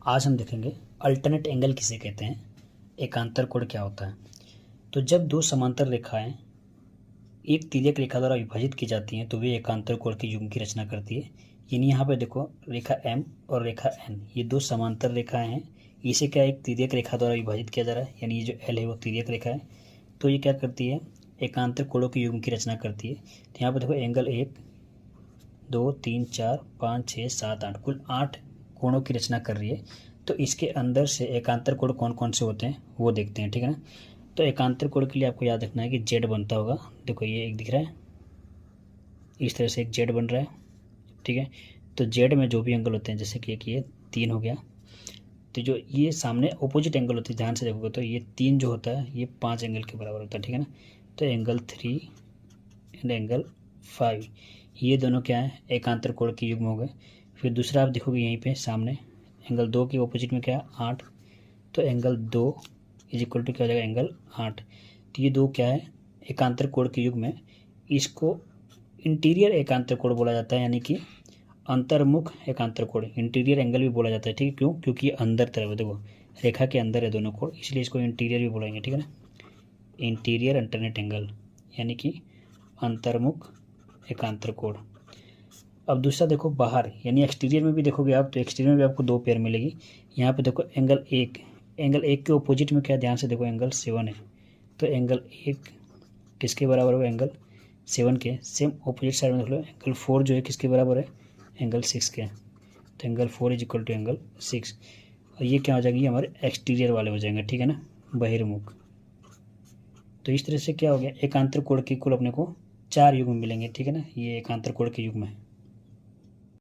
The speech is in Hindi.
आज हम देखेंगे अल्टरनेट एंगल किसे कहते हैं, एकांतर कोण क्या होता है। तो जब दो समांतर रेखाएं एक तिर्यक रेखा द्वारा विभाजित की जाती हैं तो वे एकांतर कोण के युग्म की रचना करती है। यानी यहाँ पे देखो रेखा M और रेखा N, ये दो समांतर रेखाएं हैं। इसे क्या एक तिर्यक रेखा द्वारा विभाजित किया जा रहा है, यानी ये जो L है वो तिर्यक रेखा है। तो ये क्या करती है, एकांतर कोणों के युग्म की रचना करती है। तो यहाँ पे देखो एंगल 1 2 3 4 5 6 7 8 कुल 8 कोणों की रचना कर रही है। तो इसके अंदर से एकांतर कोण कौन कौन से होते हैं वो देखते हैं, ठीक है ना। तो एकांतर कोण के लिए आपको याद रखना है कि जेड बनता होगा। देखो ये एक दिख रहा है, इस तरह से एक जेड बन रहा है, ठीक है। तो जेड में जो भी एंगल होते हैं, जैसे कि एक ये 3 हो गया, तो जो ये सामने अपोजिट एंगल होते हैं, ध्यान से देखोगे तो ये 3 जो होता है ये 5 एंगल के बराबर होता है, ठीक है ना। तो एंगल 3 एंड एंगल 5 ये दोनों क्या है, एकांतर कोण के युग्म हो गए। फिर दूसरा आप देखोगे यहीं पे सामने एंगल 2 के ऑपोजिट में क्या है 8, तो एंगल 2 इज इक्वल टू क्या हो जाएगा एंगल 8। तो ये दो क्या है, एकांतर कोण के युग्म है। इसको इंटीरियर एकांतर कोण बोला जाता है, यानी कि अंतर्मुख एकांतर कोण, इंटीरियर एंगल भी बोला जाता है, ठीक है। क्यों? क्योंकि अंदर तरफ है, देखो रेखा के अंदर है दोनों कोण, इसलिए इसको इंटीरियर भी बोलेंगे, ठीक है ना। इंटीरियर अल्टरनेट एंगल यानी कि अंतर्मुख एकांतर कोण। अब दूसरा देखो बाहर, यानी एक्सटीरियर में भी देखोगे आप, तो एक्सटीरियर में भी आपको दो पेयर मिलेगी। यहाँ पे देखो एंगल 1 के ऑपोजिट में क्या, ध्यान से देखो एंगल 7 है। तो एंगल 1 किसके बराबर होगा, एंगल 7 के। सेम ऑपोजिट साइड में देख लो एंगल 4 जो है किसके बराबर है, एंगल 6 के। तो angle 4 is equal to angle 6। और ये क्या हो जाएगी, हमारे एक्सटीरियर वाले हो जाएंगे, ठीक है ना, बहिर्मुख। तो इस तरह से क्या हो गया, एकांतर कोण के कुल अपने को 4 युग्म मिलेंगे, ठीक है ना। ये एकांतर कोण के युग्म है।